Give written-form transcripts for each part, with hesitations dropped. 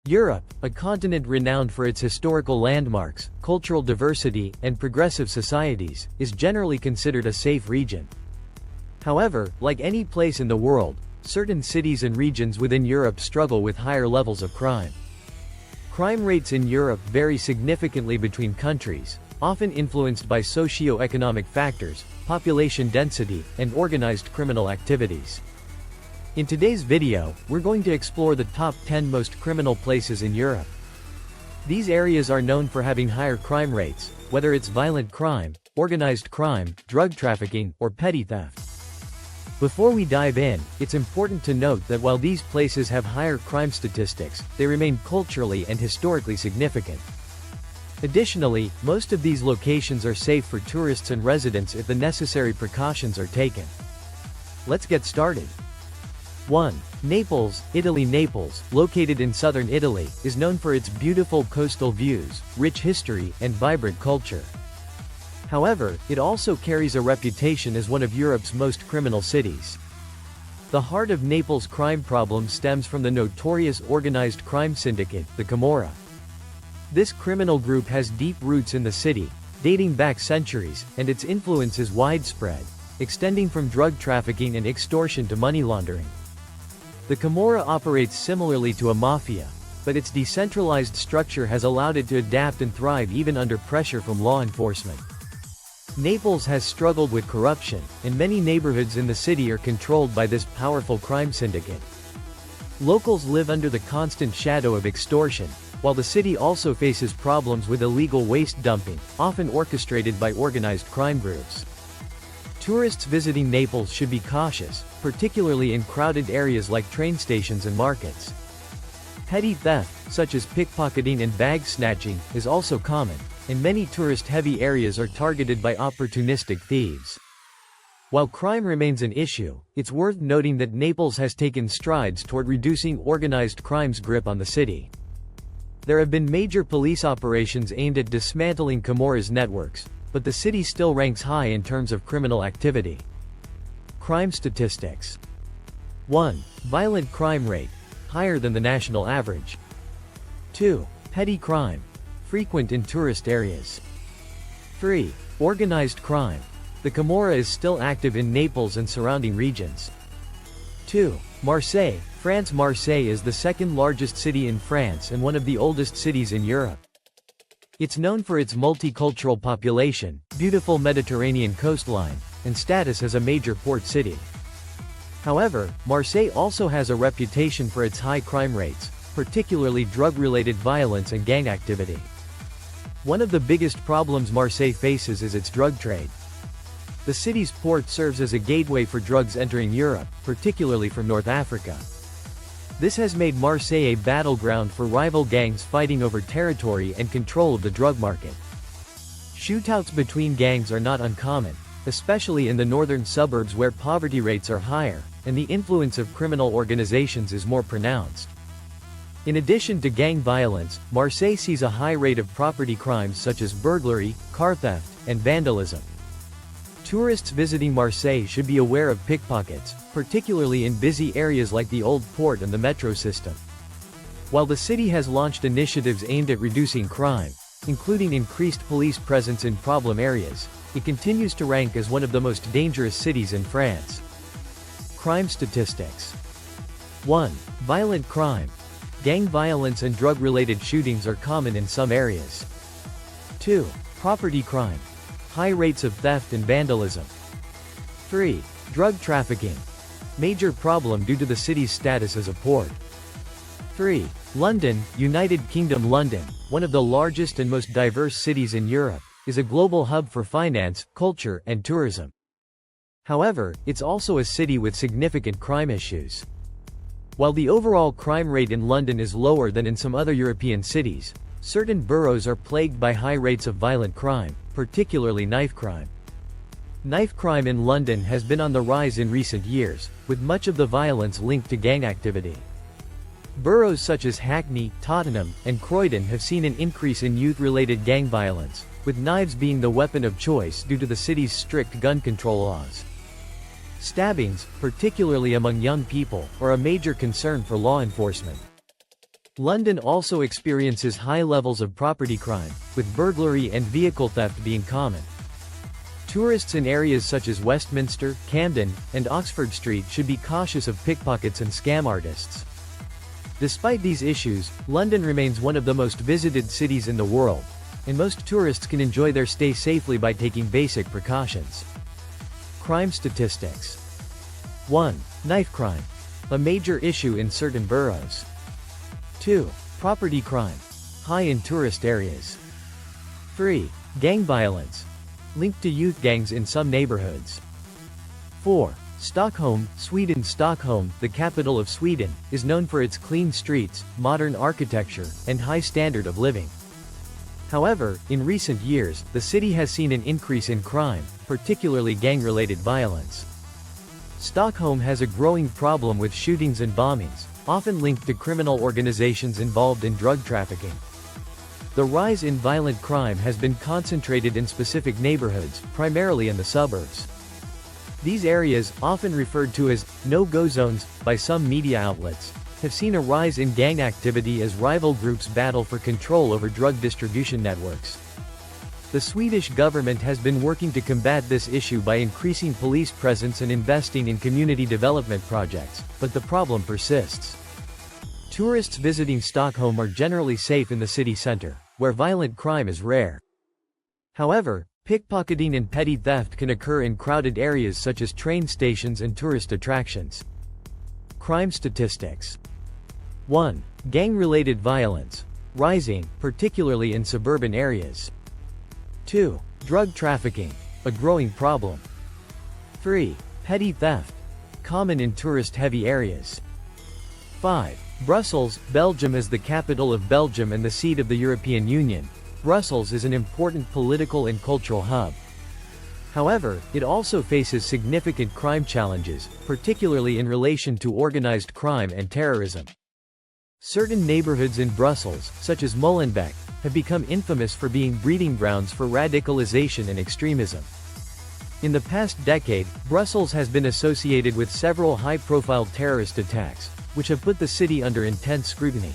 Europe, a continent renowned for its historical landmarks, cultural diversity, and progressive societies, is generally considered a safe region. However, like any place in the world, certain cities and regions within Europe struggle with higher levels of crime. Crime rates in Europe vary significantly between countries, often influenced by socio-economic factors, population density, and organized criminal activities. In today's video, we're going to explore the top 10 most criminal places in Europe. These areas are known for having higher crime rates, whether it's violent crime, organized crime, drug trafficking, or petty theft. Before we dive in, it's important to note that while these places have higher crime statistics, they remain culturally and historically significant. Additionally, most of these locations are safe for tourists and residents if the necessary precautions are taken. Let's get started. 1. Naples, Italy. Naples, located in southern Italy, is known for its beautiful coastal views, rich history, and vibrant culture. However, it also carries a reputation as one of Europe's most criminal cities. The heart of Naples' crime problem stems from the notorious organized crime syndicate, the Camorra. This criminal group has deep roots in the city, dating back centuries, and its influence is widespread, extending from drug trafficking and extortion to money laundering. The Camorra operates similarly to a mafia, but its decentralized structure has allowed it to adapt and thrive even under pressure from law enforcement. Naples has struggled with corruption, and many neighborhoods in the city are controlled by this powerful crime syndicate. Locals live under the constant shadow of extortion, while the city also faces problems with illegal waste dumping, often orchestrated by organized crime groups. Tourists visiting Naples should be cautious, particularly in crowded areas like train stations and markets. Petty theft, such as pickpocketing and bag snatching, is also common, and many tourist-heavy areas are targeted by opportunistic thieves. While crime remains an issue, it's worth noting that Naples has taken strides toward reducing organized crime's grip on the city. There have been major police operations aimed at dismantling Camorra's networks, but the city still ranks high in terms of criminal activity. Crime statistics. 1. Violent crime rate, higher than the national average. 2. Petty crime, frequent in tourist areas. 3. Organized crime. The Camorra is still active in Naples and surrounding regions. 2. Marseille, France. Marseille is the second largest city in France and one of the oldest cities in Europe. It's known for its multicultural population, beautiful Mediterranean coastline, and status as a major port city. However, Marseille also has a reputation for its high crime rates, particularly drug-related violence and gang activity. One of the biggest problems Marseille faces is its drug trade. The city's port serves as a gateway for drugs entering Europe, particularly from North Africa. This has made Marseille a battleground for rival gangs fighting over territory and control of the drug market. Shootouts between gangs are not uncommon, especially in the northern suburbs where poverty rates are higher, and the influence of criminal organizations is more pronounced. In addition to gang violence, Marseille sees a high rate of property crimes such as burglary, car theft, and vandalism. Tourists visiting Marseille should be aware of pickpockets, particularly in busy areas like the Old Port and the metro system. While the city has launched initiatives aimed at reducing crime, including increased police presence in problem areas, it continues to rank as one of the most dangerous cities in France. Crime statistics. 1. Violent crime. Gang violence and drug-related shootings are common in some areas. 2. Property crime. High rates of theft and vandalism. 3. Drug trafficking. Major problem due to the city's status as a port. 3. London, United Kingdom. London, one of the largest and most diverse cities in Europe, is a global hub for finance, culture, and tourism. However, it's also a city with significant crime issues. While the overall crime rate in London is lower than in some other European cities, certain boroughs are plagued by high rates of violent crime, particularly knife crime. Knife crime in London has been on the rise in recent years, with much of the violence linked to gang activity. Boroughs such as Hackney, Tottenham, and Croydon have seen an increase in youth-related gang violence, with knives being the weapon of choice due to the city's strict gun control laws. Stabbings, particularly among young people, are a major concern for law enforcement. London also experiences high levels of property crime, with burglary and vehicle theft being common. Tourists in areas such as Westminster, Camden, and Oxford Street should be cautious of pickpockets and scam artists. Despite these issues, London remains one of the most visited cities in the world, and most tourists can enjoy their stay safely by taking basic precautions. Crime statistics. 1. Knife crime. A major issue in certain boroughs. 2. Property crime. High in tourist areas. 3. Gang violence. Linked to youth gangs in some neighborhoods. 4. Stockholm, Sweden. Stockholm, the capital of Sweden, is known for its clean streets, modern architecture, and high standard of living. However, in recent years, the city has seen an increase in crime, particularly gang-related violence. Stockholm has a growing problem with shootings and bombings, often linked to criminal organizations involved in drug trafficking. The rise in violent crime has been concentrated in specific neighborhoods, primarily in the suburbs. These areas, often referred to as no-go zones by some media outlets, have seen a rise in gang activity as rival groups battle for control over drug distribution networks. The Swedish government has been working to combat this issue by increasing police presence and investing in community development projects, but the problem persists. Tourists visiting Stockholm are generally safe in the city center, where violent crime is rare. However, pickpocketing and petty theft can occur in crowded areas such as train stations and tourist attractions. Crime statistics. 1. Gang-related violence. Rising, particularly in suburban areas. 2. Drug trafficking. A growing problem. 3. Petty theft. Common in tourist-heavy areas. 5. Brussels, Belgium. Is the capital of Belgium and the seat of the European Union, Brussels is an important political and cultural hub. However, it also faces significant crime challenges, particularly in relation to organized crime and terrorism. Certain neighborhoods in Brussels, such as Molenbeek, have become infamous for being breeding grounds for radicalization and extremism. In the past decade, Brussels has been associated with several high-profile terrorist attacks, which have put the city under intense scrutiny.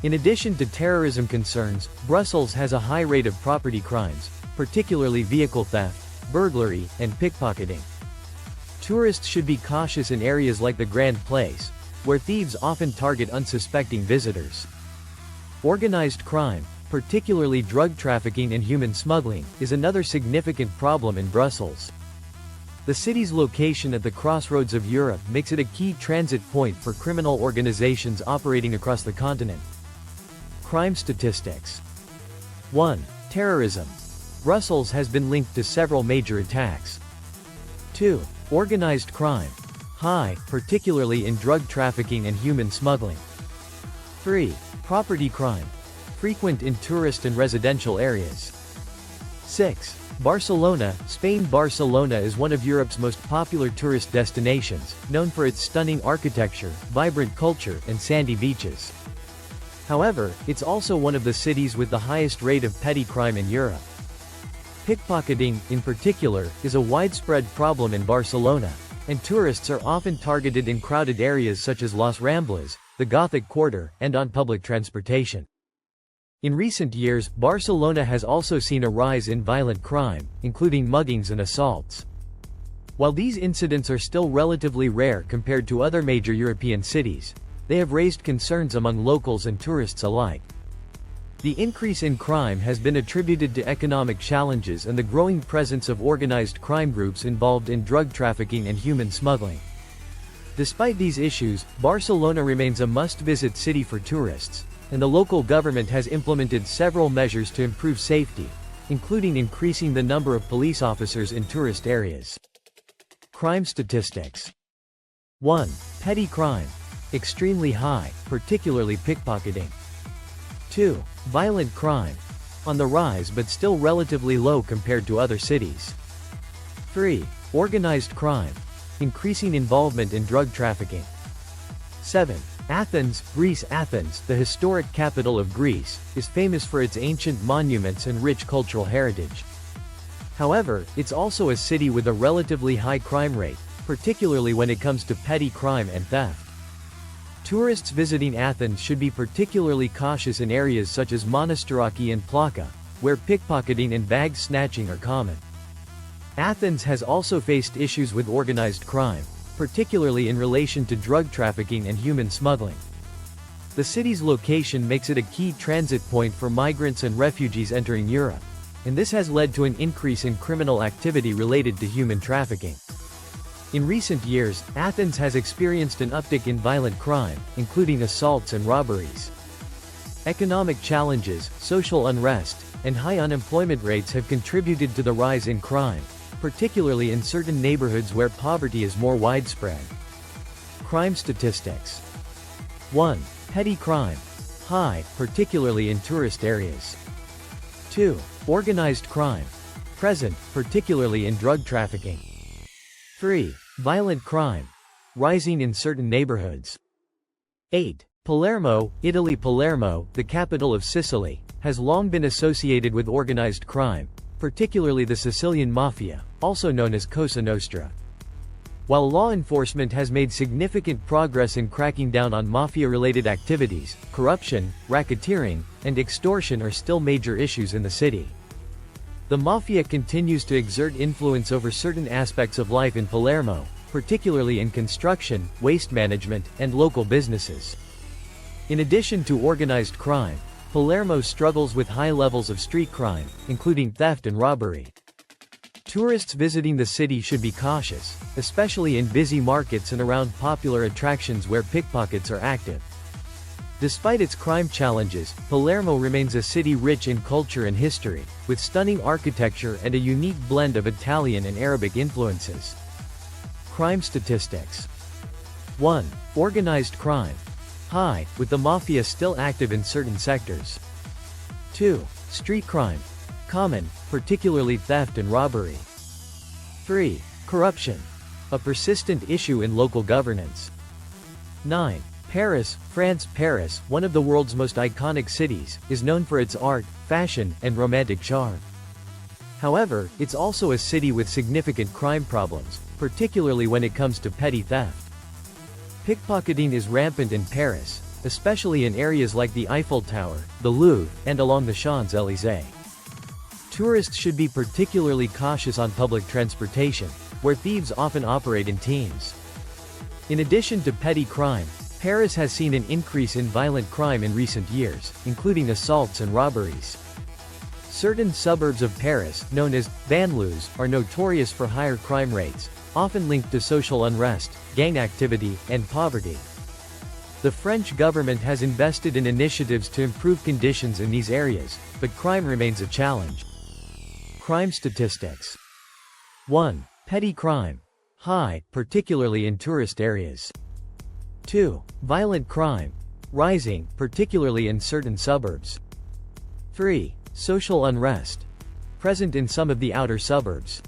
In addition to terrorism concerns, Brussels has a high rate of property crimes, particularly vehicle theft, burglary, and pickpocketing. Tourists should be cautious in areas like the Grand Place, where thieves often target unsuspecting visitors. Organized crime, particularly drug trafficking and human smuggling, is another significant problem in Brussels. The city's location at the crossroads of Europe makes it a key transit point for criminal organizations operating across the continent. Crime statistics. 1. Terrorism. Brussels has been linked to several major attacks. 2. Organized crime. High, particularly in drug trafficking and human smuggling. 3. Property crime. Frequent in tourist and residential areas. 6. Barcelona, Spain. Barcelona is one of Europe's most popular tourist destinations, known for its stunning architecture, vibrant culture, and sandy beaches. However, it's also one of the cities with the highest rate of petty crime in Europe. Pickpocketing, in particular, is a widespread problem in Barcelona, and tourists are often targeted in crowded areas such as Las Ramblas, the Gothic Quarter, and on public transportation. In recent years, Barcelona has also seen a rise in violent crime, including muggings and assaults. While these incidents are still relatively rare compared to other major European cities, they have raised concerns among locals and tourists alike. The increase in crime has been attributed to economic challenges and the growing presence of organized crime groups involved in drug trafficking and human smuggling. Despite these issues, Barcelona remains a must-visit city for tourists, and the local government has implemented several measures to improve safety, including increasing the number of police officers in tourist areas. Crime statistics. 1. Petty crime. Extremely high, particularly pickpocketing. 2. Violent crime. On the rise but still relatively low compared to other cities. 3. Organized crime. Increasing involvement in drug trafficking. 7. Athens, Greece. Athens, the historic capital of Greece, is famous for its ancient monuments and rich cultural heritage. However, it's also a city with a relatively high crime rate, particularly when it comes to petty crime and theft. Tourists visiting Athens should be particularly cautious in areas such as Monastiraki and Plaka, where pickpocketing and bag snatching are common. Athens has also faced issues with organized crime, particularly in relation to drug trafficking and human smuggling. The city's location makes it a key transit point for migrants and refugees entering Europe, and this has led to an increase in criminal activity related to human trafficking. In recent years, Athens has experienced an uptick in violent crime, including assaults and robberies. Economic challenges, social unrest, and high unemployment rates have contributed to the rise in crime, particularly in certain neighborhoods where poverty is more widespread. Crime statistics. 1. Petty crime. High, particularly in tourist areas. 2. Organized crime. Present, particularly in drug trafficking. 3. Violent crime. Rising in certain neighborhoods. 8. Palermo, Italy. Palermo, the capital of Sicily, has long been associated with organized crime, particularly the Sicilian Mafia, also known as Cosa Nostra. While law enforcement has made significant progress in cracking down on mafia-related activities, corruption, racketeering, and extortion are still major issues in the city. The mafia continues to exert influence over certain aspects of life in Palermo, particularly in construction, waste management, and local businesses. In addition to organized crime, Palermo struggles with high levels of street crime, including theft and robbery. Tourists visiting the city should be cautious, especially in busy markets and around popular attractions where pickpockets are active. Despite its crime challenges, Palermo remains a city rich in culture and history, with stunning architecture and a unique blend of Italian and Arabic influences. Crime statistics. 1. Organized crime. High, with the mafia still active in certain sectors. 2. Street crime. Common, particularly theft and robbery. 3. Corruption. A persistent issue in local governance. 9. Paris, France. Paris, one of the world's most iconic cities, is known for its art, fashion, and romantic charm. However, it's also a city with significant crime problems, particularly when it comes to petty theft. Pickpocketing is rampant in Paris, especially in areas like the Eiffel Tower, the Louvre, and along the Champs-Élysées. Tourists should be particularly cautious on public transportation, where thieves often operate in teams. In addition to petty crime, Paris has seen an increase in violent crime in recent years, including assaults and robberies. Certain suburbs of Paris, known as banlieues, are notorious for higher crime rates, often linked to social unrest, gang activity, and poverty. The French government has invested in initiatives to improve conditions in these areas, but crime remains a challenge. Crime statistics. 1. Petty crime. High, particularly in tourist areas. 2. Violent crime. Rising, particularly in certain suburbs. 3. Social unrest. Present in some of the outer suburbs.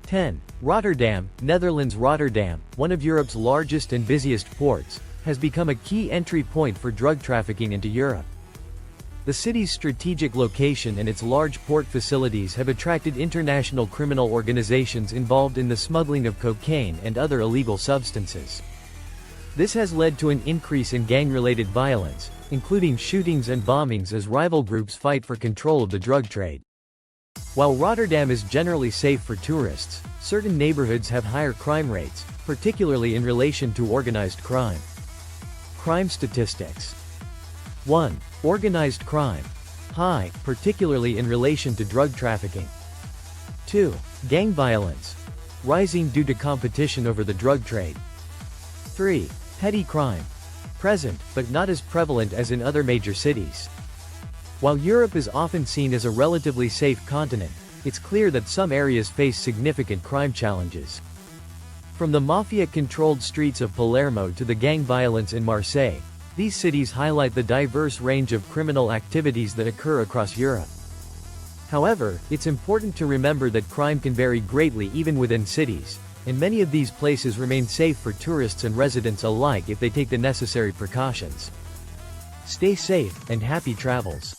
10. Rotterdam, Netherlands. Rotterdam, one of Europe's largest and busiest ports, has become a key entry point for drug trafficking into Europe. The city's strategic location and its large port facilities have attracted international criminal organizations involved in the smuggling of cocaine and other illegal substances. This has led to an increase in gang-related violence, including shootings and bombings as rival groups fight for control of the drug trade. While Rotterdam is generally safe for tourists, certain neighborhoods have higher crime rates, particularly in relation to organized crime. Crime statistics. 1. Organized crime. High, particularly in relation to drug trafficking. 2. Gang violence. Rising due to competition over the drug trade. 3. Petty crime. Present, but not as prevalent as in other major cities. While Europe is often seen as a relatively safe continent, it's clear that some areas face significant crime challenges. From the mafia-controlled streets of Palermo to the gang violence in Marseille, these cities highlight the diverse range of criminal activities that occur across Europe. However, it's important to remember that crime can vary greatly even within cities, and many of these places remain safe for tourists and residents alike if they take the necessary precautions. Stay safe, and happy travels.